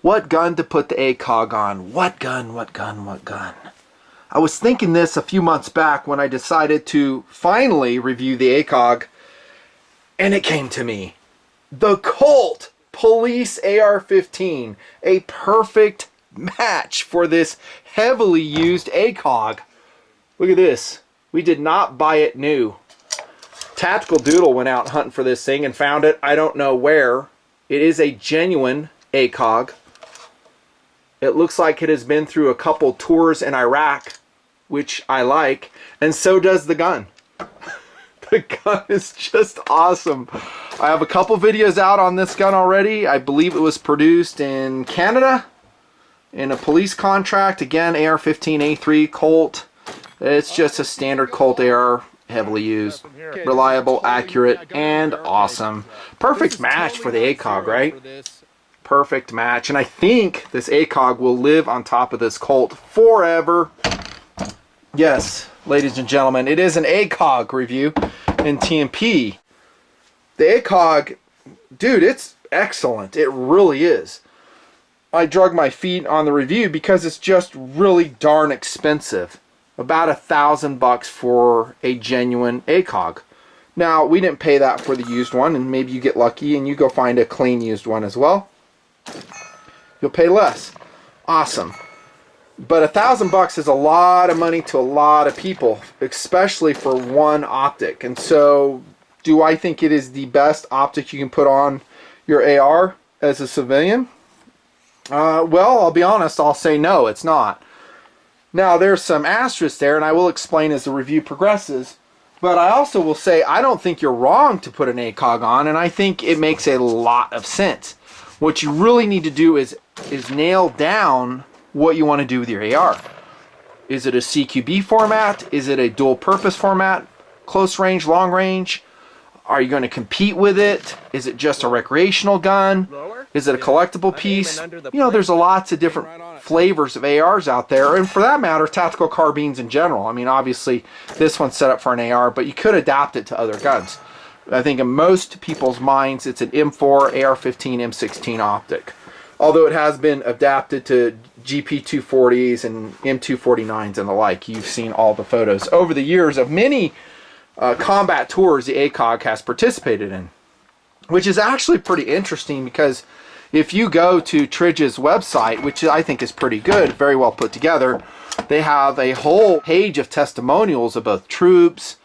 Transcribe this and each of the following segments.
What gun to put the ACOG on? What gun, what gun, what gun? I was thinking this a few months back when I decided to finally review the ACOG, and it came to me. The Colt Police AR-15, a perfect match for this heavily used ACOG. Look at this. We did not buy it new. Tactical Doodle went out hunting for this thing and found it. I don't know where. It is a genuine ACOG. It looks like it has been through a couple tours in Iraq, which I like, and so does the gun. The gun is just awesome. I have a couple videos out on this gun already. I believe it was produced in Canada in a police contract. Again, AR-15A3 Colt. It's just a standard Colt AR, heavily used, reliable, accurate, and awesome. Perfect match for the ACOG, right? Perfect match. And I think this ACOG will live on top of this Colt forever. Yes, ladies and gentlemen, it is an ACOG review in TMP. The ACOG, dude, it's excellent. It really is. I drug my feet on the review because it's just really darn expensive. About $1,000 for a genuine ACOG. Now, we didn't pay that for the used one, and maybe you get lucky and you go find a clean used one as well. You'll pay less. Awesome. But $1,000 is a lot of money to a lot of people, especially for one optic. And so, do I think it is the best optic you can put on your AR as a civilian? Well, I'll be honest, I'll say no, it's not. Now, there's some asterisks there, and I will explain as the review progresses. But I also will say I don't think you're wrong to put an ACOG on, and I think it makes a lot of sense. What you really need to do is nail down what you want to do with your AR. Is it a CQB format? Is it a dual purpose format? Close range, long range? Are you going to compete with it? Is it just a recreational gun? Is it a collectible piece? You know, there's lots of different flavors of ARs out there, and for that matter, tactical carbines in general. I mean, obviously, this one's set up for an AR, but you could adapt it to other guns. I think in most people's minds, it's an M4, AR-15, M16 optic. Although it has been adapted to GP240s and M249s and the like. You've seen all the photos over the years of many combat tours the ACOG has participated in, which is actually pretty interesting because if you go to Trijic's website, which I think is pretty good, very well put together, they have a whole page of testimonials of both troops,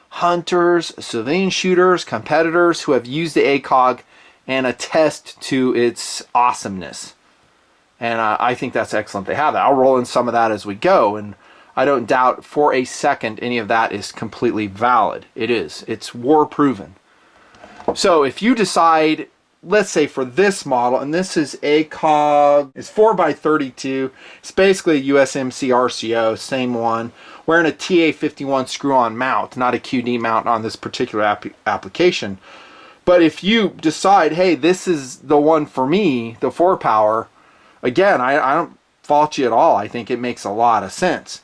hunters, civilian shooters, competitors who have used the ACOG and attest to its awesomeness. And I think that's excellent they have that. I'll roll in some of that as we go, and I don't doubt for a second any of that is completely valid. It is. It's war proven. So if you decide, let's say for this model, and this is ACOG, it's 4x32, it's basically a USMC RCO, same one, wearing a TA51 screw-on mount, not a QD mount on this particular application. But if you decide, hey, this is the one for me, the 4-power, again, I don't fault you at all. I think it makes a lot of sense.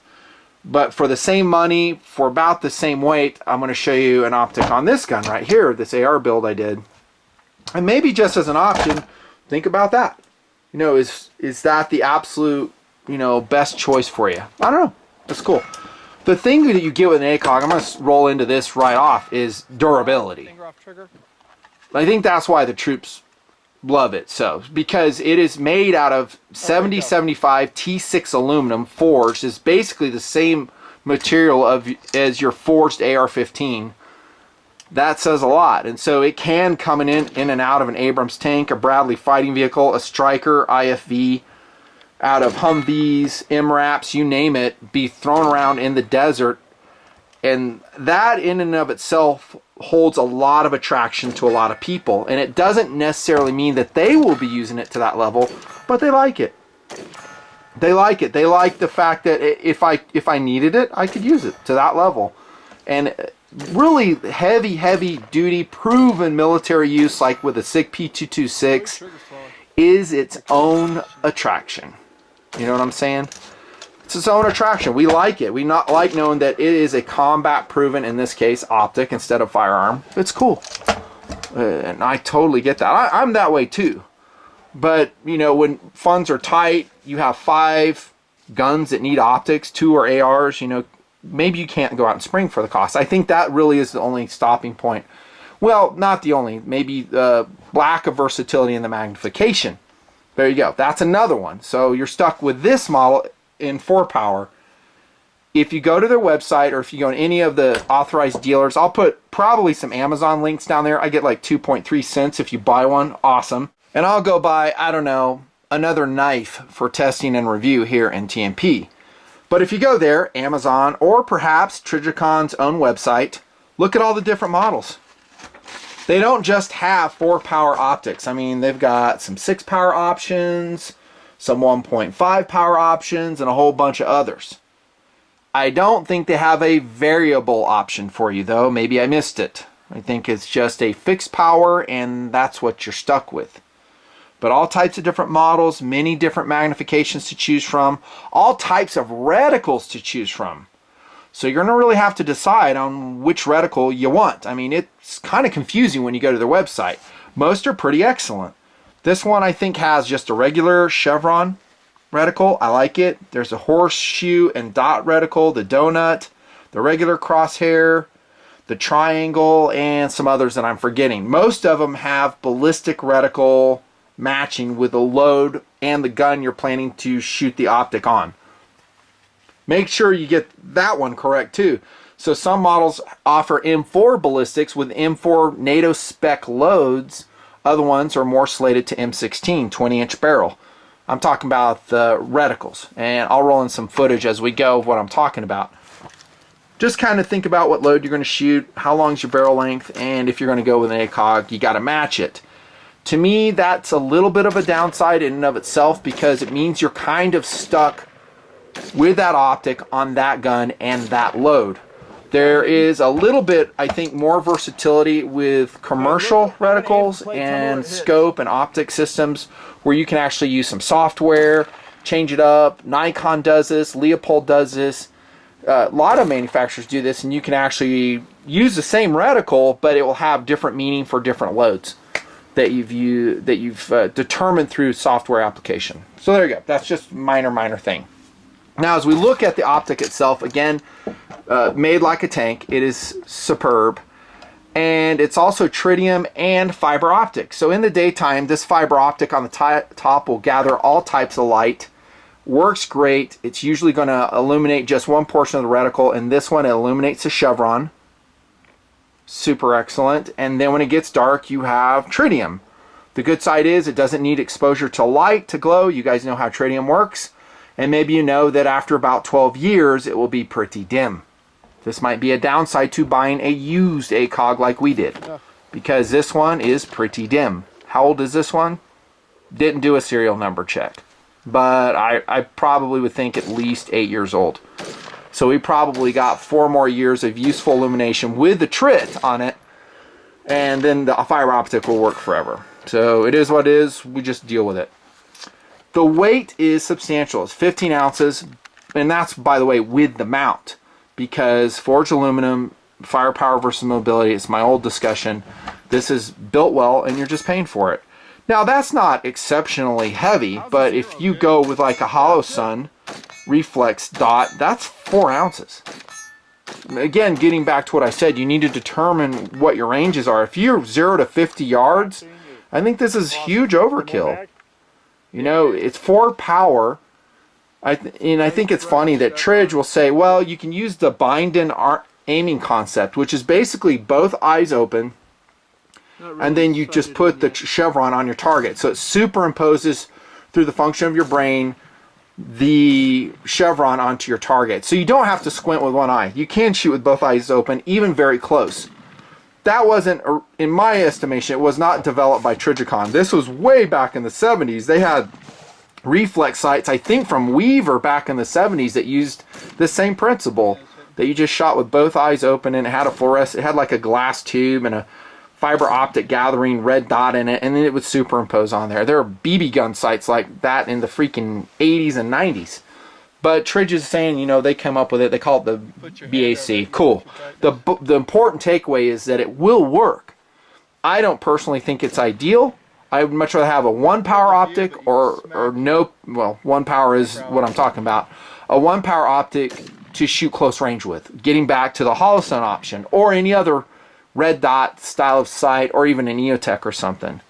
But for the same money, for about the same weight, I'm going to show you an optic on this gun right here, this AR build I did. And maybe just as an option, think about that. You know, is that the absolute, you know, best choice for you? I don't know. That's cool. The thing that you get with an ACOG, I'm going to roll into this right off, is durability. I think that's why the troops love it so, because it is made out of 7075 T6 aluminum forged. Is basically the same material as your forged AR-15. That says a lot. And so it can come in and out of an Abrams tank, a Bradley fighting vehicle, a Stryker IFV, out of Humvees, MRAPs, you name it, be thrown around in the desert. And that in and of itself holds a lot of attraction to a lot of people. And it doesn't necessarily mean that they will be using it to that level, but they like it. They like it. They like the fact that if I needed it, I could use it to that level. And really heavy duty proven military use, like with a SIG P226, is its own attraction. You know what I'm saying? It's its own attraction. We like it. We not like knowing that it is a combat proven, in this case, optic instead of firearm. It's cool. And I totally get that. I'm that way too. But, you know, when funds are tight, you have 5 guns that need optics, 2 are ARs, you know, maybe you can't go out and spring for the cost. I think that really is the only stopping point. Well, not the only, maybe lack of versatility in the magnification. There you go. That's another one. So you're stuck with this model in 4 power. If you go to their website, or if you go to any of the authorized dealers, I'll put probably some Amazon links down there. I get like 2.3 cents if you buy one. Awesome. And I'll go buy, I don't know, another knife for testing and review here in TMP. But if you go there, Amazon, or perhaps Trijicon's own website, look at all the different models. They don't just have 4 power optics. I mean, they've got some 6 power options, some 1.5 power options, and a whole bunch of others. I don't think they have a variable option for you, though. Maybe I missed it. I think it's just a fixed power, and that's what you're stuck with. But all types of different models, many different magnifications to choose from, all types of reticles to choose from. So you're going to really have to decide on which reticle you want. I mean, it's kind of confusing when you go to their website. Most are pretty excellent. This one I think has just a regular chevron reticle. I like it. There's a horseshoe and dot reticle, the donut, the regular crosshair, the triangle, and some others that I'm forgetting. Most of them have ballistic reticle matching with the load and the gun you're planning to shoot the optic on. Make sure you get that one correct too. So some models offer M4 ballistics with M4 NATO spec loads. Other ones are more slated to M16 20-inch barrel. I'm talking about the reticles, and I'll roll in some footage as we go of what I'm talking about. Just kind of think about what load you're going to shoot, how long's your barrel length, and if you're going to go with an ACOG, you got to match it. To me, that's a little bit of a downside in and of itself, because it means you're kind of stuck with that optic on that gun and that load. There is a little bit, I think, more versatility with commercial reticles and scope and optic systems where you can actually use some software, change it up. Nikon does this, Leopold does this. A lot of manufacturers do this, and you can actually use the same reticle, but it will have different meaning for different loads that you've determined through software application. So there you go. That's just minor thing. Now, as we look at the optic itself, again, made like a tank, it is superb, and it's also tritium and fiber optic. So in the daytime, this fiber optic on the top will gather all types of light. Works great. It's usually going to illuminate just one portion of the reticle, and this one, it illuminates the chevron. Super excellent. And then when it gets dark, you have tritium. The good side is it doesn't need exposure to light to glow. You guys know how tritium works. And maybe you know that after about 12 years, it will be pretty dim. This might be a downside to buying a used ACOG like we did, because this one is pretty dim. How old is this one? Didn't do a serial number check, but I probably would think at least 8 years old. So we probably got 4 more years of useful illumination with the trit on it, and then the fiber optic will work forever. So it is what it is. We just deal with it. The weight is substantial. It's 15 ounces, and that's, by the way, with the mount, because forged aluminum, firepower versus mobility, it's my old discussion. This is built well, and you're just paying for it. Now, that's not exceptionally heavy, but if you go with like a Hollow Sun reflex dot, that's 4 ounces. Again, getting back to what I said, you need to determine what your ranges are. If you're 0 to 50 yards, I think this is huge overkill. You know, it's 4 power. And I think it's funny that Trig will say, well, you can use the bind-in aiming concept, which is basically both eyes open, and then you just put the chevron on your target. So it superimposes through the function of your brain the chevron onto your target. So you don't have to squint with one eye. You can shoot with both eyes open, even very close. That wasn't, in my estimation, it was not developed by Trijicon. This was way back in the 70s. They had reflex sights, I think from Weaver back in the 70s, that used the same principle, that you just shot with both eyes open, and it had a fluorescent, it had like a glass tube and a fiber optic gathering red dot in it, and then it would superimpose on there. There are BB gun sights like that in the freaking 80s and 90s. But Trig is saying, you know, they come up with it. They call it the BAC. Cool. The important takeaway is that it will work. I don't personally think it's ideal. I would much rather have a 1 power optic or no, well, 1 power is what I'm talking about. A 1 power optic to shoot close range with. Getting back to the hollow sun option or any other red dot style of sight or even an EOTech or something.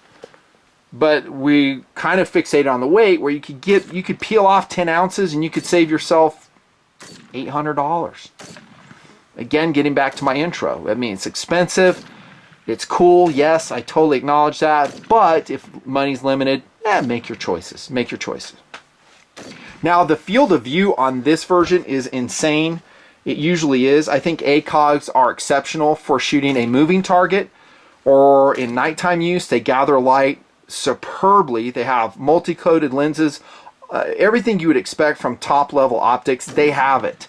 But we kind of fixated on the weight where you could peel off 10 ounces and you could save yourself $800. Again, getting back to my intro. I mean, it's expensive. It's cool, yes, I totally acknowledge that, but if money's limited, make your choices. Make your choices. Now, the field of view on this version is insane. It usually is. I think ACOGs are exceptional for shooting a moving target or in nighttime use. They gather light superbly. They have multi-coated lenses. Everything you would expect from top-level optics, they have it.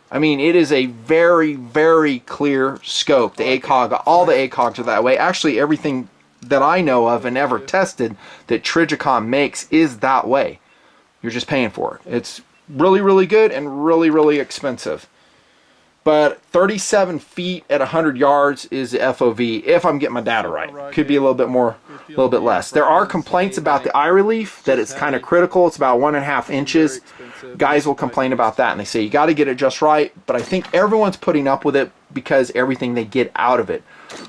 I mean, it is a very, very clear scope. The ACOG, all the ACOGs are that way. Actually, everything that I know of and ever tested that Trijicon makes is that way. You're just paying for it. It's really, really good and really, really expensive. But 37 feet at 100 yards is the FOV, if I'm getting my data right. Could be a little bit more, a little bit less. There are complaints about the eye relief, that it's kind of critical. It's about 1.5 inches. Guys will complain about that, and they say you got to get it just right. But I think everyone's putting up with it because everything they get out of it.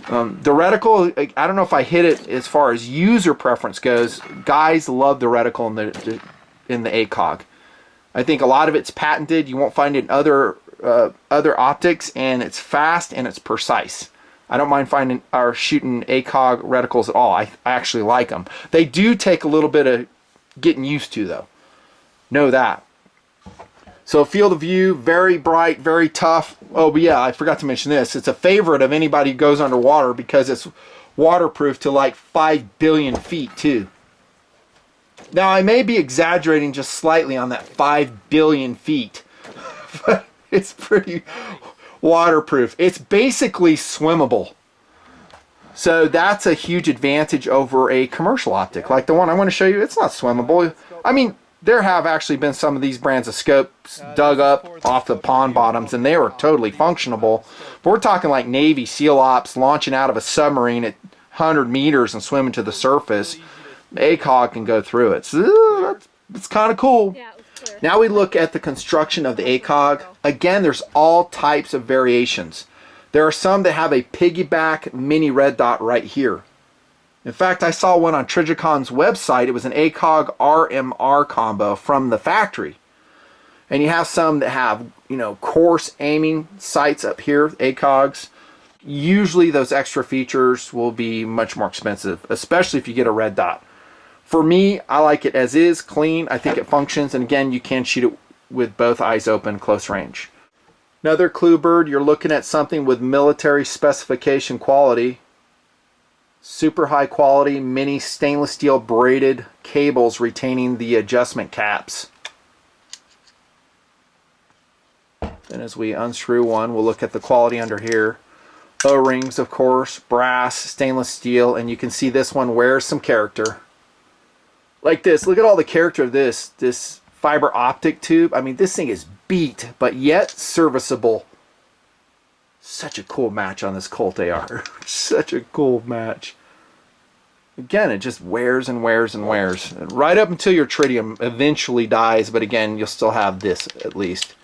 The reticle, I don't know if I hit it as far as user preference goes. Guys love the reticle in the ACOG. I think a lot of it's patented. You won't find it in other optics, and it's fast and it's precise. I don't mind finding or shooting ACOG reticles at all. I actually like them. They do take a little bit of getting used to, though. Know that. So field of view, very bright, very tough. Oh, but yeah, I forgot to mention this. It's a favorite of anybody who goes underwater because it's waterproof to like 5 billion feet too. Now, I may be exaggerating just slightly on that 5 billion feet, but it's pretty waterproof. It's basically swimmable. So that's a huge advantage over a commercial optic. Like the one I want to show you, it's not swimmable. I mean, there have actually been some of these brands of scopes dug up off the pond bottoms, and they were totally functionable. But we're talking like Navy SEAL ops launching out of a submarine at 100 meters and swimming to the surface. ACOG can go through it. So it's kind of cool. Now we look at the construction of the ACOG. Again, there's all types of variations. There are some that have a piggyback mini red dot right here. In fact, I saw one on Trijicon's website. It was an ACOG RMR combo from the factory. And you have some that have, coarse aiming sights up here, ACOGs. Usually those extra features will be much more expensive, especially if you get a red dot. For me, I like it as is, clean. I think it functions. And again, you can shoot it with both eyes open, close range. Another clue bird, you're looking at something with military specification quality. Super high quality mini stainless steel braided cables retaining the adjustment caps. Then as we unscrew one, we'll look at the quality under here. O-rings, of course, brass, stainless steel, and you can see this one wears some character. Like this, look at all the character of this fiber optic tube. I mean, this thing is beat, but yet serviceable. Such a cool match on this Colt AR. Such a cool match. Again, it just wears and wears and wears. Right up until your tritium eventually dies, but again, you'll still have this at least.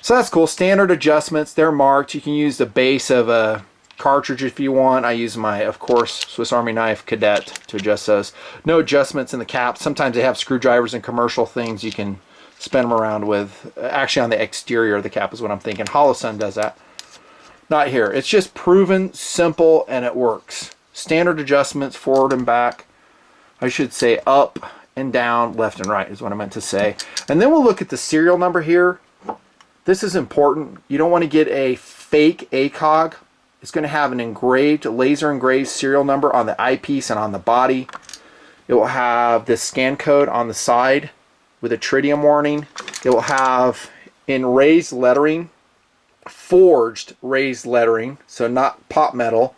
So that's cool. Standard adjustments, they're marked. You can use the base of a cartridge if you want. I use my, of course, Swiss Army knife Cadet to adjust those. No adjustments in the cap. Sometimes they have screwdrivers and commercial things you can spin them around with. Actually, on the exterior of the cap is what I'm thinking. Holosun does that. Not here. It's just proven, simple, and it works. Standard adjustments forward and back. I should say up and down, left and right is what I meant to say. And then we'll look at the serial number here. This is important. You don't want to get a fake ACOG. It's going to have an engraved, laser engraved serial number on the eyepiece and on the body. It will have this scan code on the side with a tritium warning. It will have in raised lettering, forged raised lettering, so not pop metal,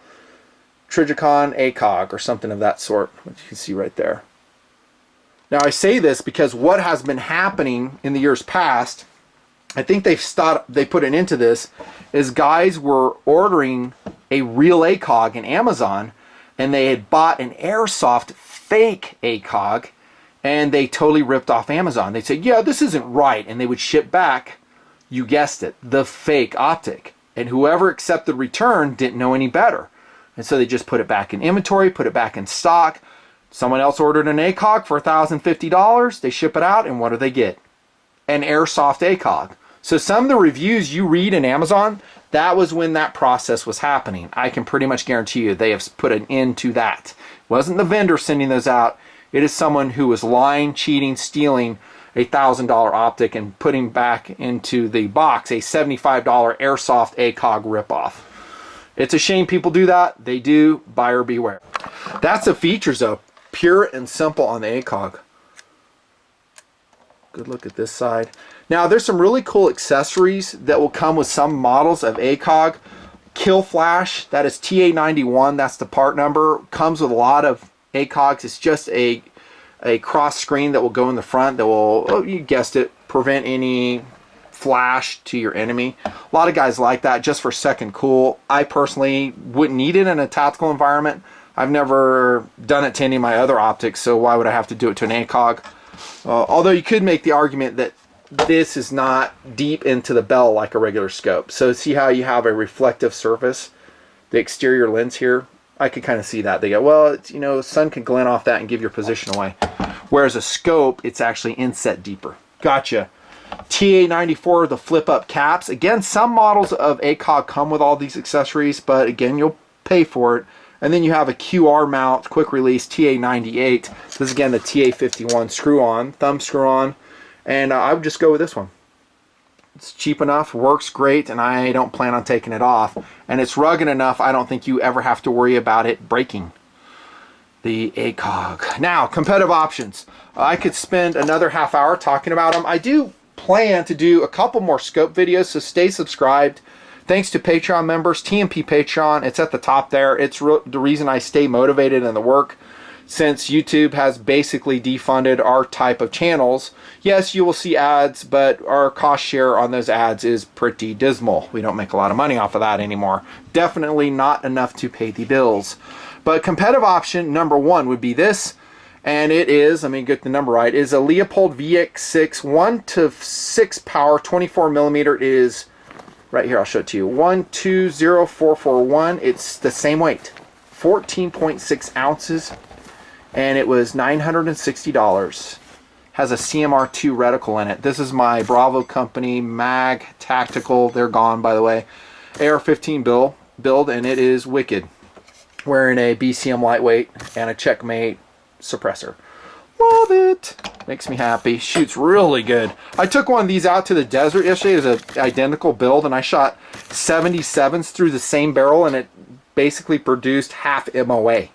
Trijicon ACOG or something of that sort, which you can see right there. Now I say this because what has been happening in the years past, I think they put an end to this, is guys were ordering a real ACOG in Amazon and they had bought an airsoft fake ACOG, and they totally ripped off Amazon. They'd say, yeah, this isn't right, and they would ship back, you guessed it, the fake optic. And whoever accepted return didn't know any better. And so they just put it back in inventory, put it back in stock. Someone else ordered an ACOG for $1,050. They ship it out, and what do they get? An airsoft ACOG. So some of the reviews you read in Amazon, that was when that process was happening. I can pretty much guarantee you they have put an end to that. It wasn't the vendor sending those out. It is someone who was lying, cheating, stealing a $1,000 optic and putting back into the box a $75 airsoft ACOG ripoff. It's a shame people do that. They do. Buyer beware. That's the features though. Pure and simple on the ACOG. Good look at this side. Now there's some really cool accessories that will come with some models of ACOG. Kill flash, that is TA91, that's the part number. Comes with a lot of ACOGs. It's just a cross screen that will go in the front that will, oh, you guessed it, prevent any flash to your enemy. A lot of guys like that just for second cool. I personally wouldn't need it in a tactical environment. I've never done it to any of my other optics, so why would I have to do it to an ACOG? Although you could make the argument that this is not deep into the bell like a regular scope. So see how you have a reflective surface, the exterior lens here? I could kind of see that. They go, well, it's, you know, sun can glint off that and give your position away. Whereas a scope, it's actually inset deeper. Gotcha. TA94, the flip up caps. Again, some models of ACOG come with all these accessories, but again, you'll pay for it. And then you have a QR mount, quick release, TA98. This is again the TA51 screw on, thumb screw on. And I would just go with this one. It's cheap enough, works great, and I don't plan on taking it off. And it's rugged enough, I don't think you ever have to worry about it breaking. The ACOG. Now, competitive options. I could spend another half hour talking about them. I do plan to do a couple more scope videos, so stay subscribed. Thanks to Patreon members, TMP Patreon, it's at the top there. It's the reason I stay motivated in the work, since YouTube has basically defunded our type of channels. Yes, you will see ads, but our cost share on those ads is pretty dismal. We don't make a lot of money off of that anymore. Definitely not enough to pay the bills. But competitive option number one would be this, and it is, let me get the number right, is a Leopold VX6 1-to-6 power 24 millimeter. It is right here, I'll show it to you. 120441. It's the same weight, 14.6 ounces, and it was $960. Has a CMR2 reticle in it. This is my Bravo company Mag Tactical. They're gone, by the way. AR-15 build, and it is wicked. Wearing a BCM lightweight and a Checkmate suppressor. Love it. Makes me happy. Shoots really good. I took one of these out to the desert yesterday. It was an identical build, and I shot 77s through the same barrel, and it basically produced half MOA.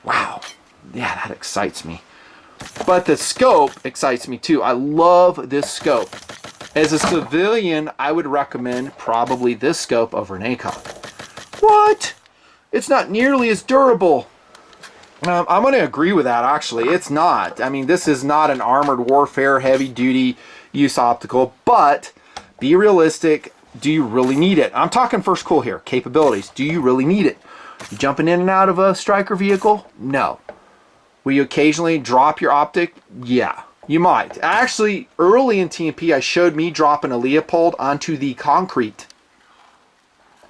Wow. Yeah, that excites me. But the scope excites me too. I love this scope. As a civilian, I would recommend probably this scope over an ACOG. What? It's not nearly as durable. I'm going to agree with that, actually. It's not. I mean, this is not an armored warfare, heavy-duty use optical, but be realistic. Do you really need it? I'm talking first cool here. Capabilities. Do you really need it? You jumping in and out of a striker vehicle? No. Will you occasionally drop your optic? Yeah, you might. Actually, early in TMP, I showed me dropping a Leopold onto the concrete.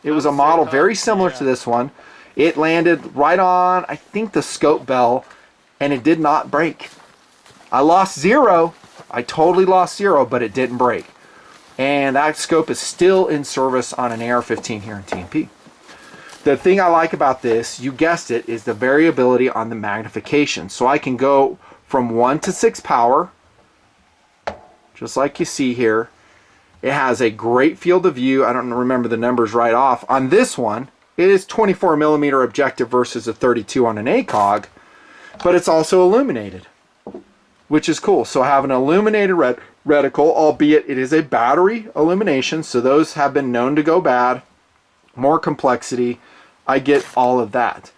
It was a model very similar to this one. It landed right on, I think, the scope bell, and it did not break. I lost zero. I totally lost zero, but it didn't break. And that scope is still in service on an AR-15 here in TMP. The thing I like about this, you guessed it, is the variability on the magnification. So I can go from 1-to-6 power, just like you see here. It has a great field of view. I don't remember the numbers right off. On this one, it is 24 millimeter objective versus a 32 on an ACOG, but it's also illuminated, which is cool. So I have an illuminated reticle, albeit it is a battery illumination, so those have been known to go bad. More complexity. I get all of that.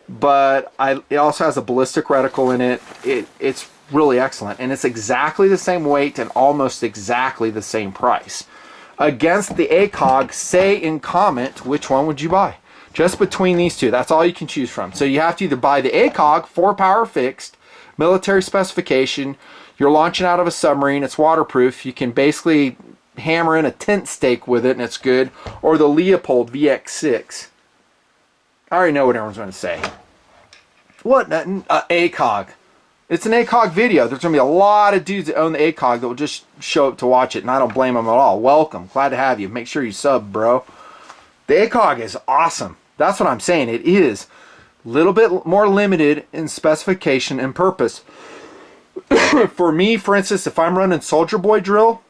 But it also has a ballistic reticle in it. It's really excellent, and it's exactly the same weight and almost exactly the same price. Against the ACOG, say in comment, which one would you buy? Just between these two, that's all you can choose from. So you have to either buy the ACOG 4-power fixed, military specification. You're launching out of a submarine, it's waterproof. You can basically hammer in a tent stake with it and it's good. Or the Leopold VX6. I already know what everyone's going to say. What? ACOG. It's an ACOG video. There's going to be a lot of dudes that own the ACOG that will just show up to watch it, and I don't blame them at all. Welcome. Glad to have you. Make sure you sub, bro. The ACOG is awesome. That's what I'm saying. It is a little bit more limited in specification and purpose. For me, for instance, if I'm running Soldier Boy drill,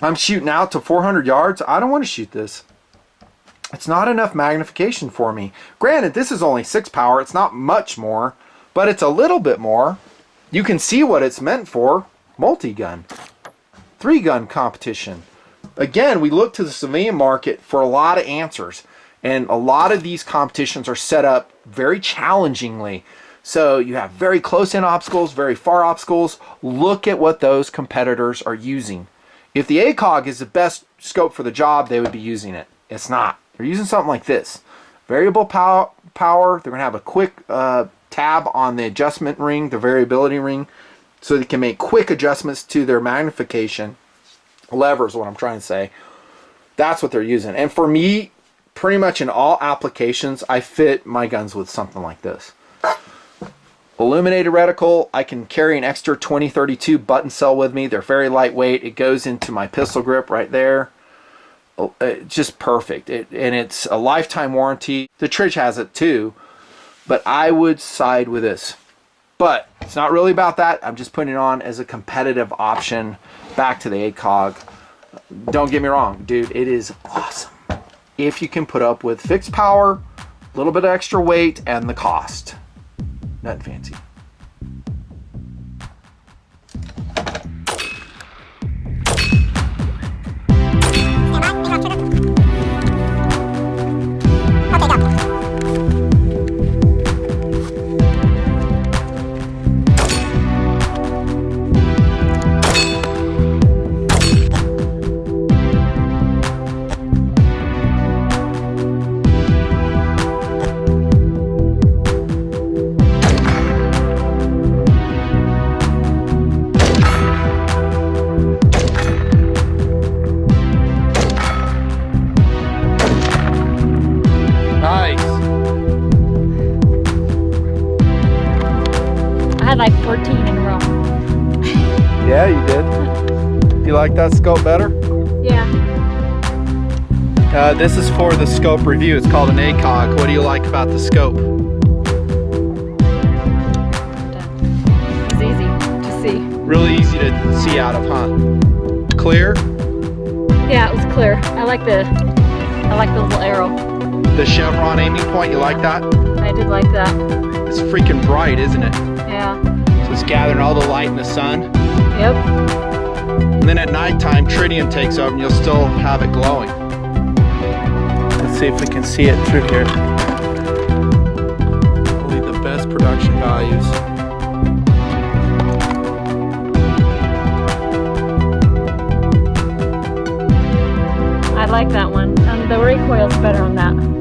I'm shooting out to 400 yards. I don't want to shoot this. It's not enough magnification for me. Granted, this is only 6 power. It's not much more, but it's a little bit more. You can see what it's meant for. Multi-gun. 3-gun competition. Again, we look to the civilian market for a lot of answers. And a lot of these competitions are set up very challengingly. So you have very close-in obstacles, very far obstacles. Look at what those competitors are using. If the ACOG is the best scope for the job, they would be using it. It's not. They're using something like this. Variable power. They're going to have a quick tab on the adjustment ring, the variability ring, so they can make quick adjustments to their magnification. Lever is what I'm trying to say. That's what they're using. And for me, pretty much in all applications, I fit my guns with something like this. Illuminated reticle. I can carry an extra 2032 button cell with me. They're very lightweight. It goes into my pistol grip right there. Just perfect. And it's a lifetime warranty. The Trich has it too, but I would side with this. But it's not really about that. I'm just putting it on as a competitive option. Back to the ACOG. Don't get me wrong, dude, it is awesome if you can put up with fixed power, a little bit of extra weight, and the cost. Nutnfancy. Like 14 in a row. Yeah, you did. You like that scope better? Yeah. This is for the scope review. It's called an ACOG. What do you like about the scope? It's easy to see. Really easy to see out of, huh? Clear? Yeah, it was clear. I like the little arrow. The chevron aiming point, you like that? I did like that. It's freaking bright, isn't it? Yeah. So it's gathering all the light in the sun. Yep. And then at nighttime, tritium takes over and you'll still have it glowing. Let's see if we can see it through here. Only the best production values. I like that one. The recoil's better on that.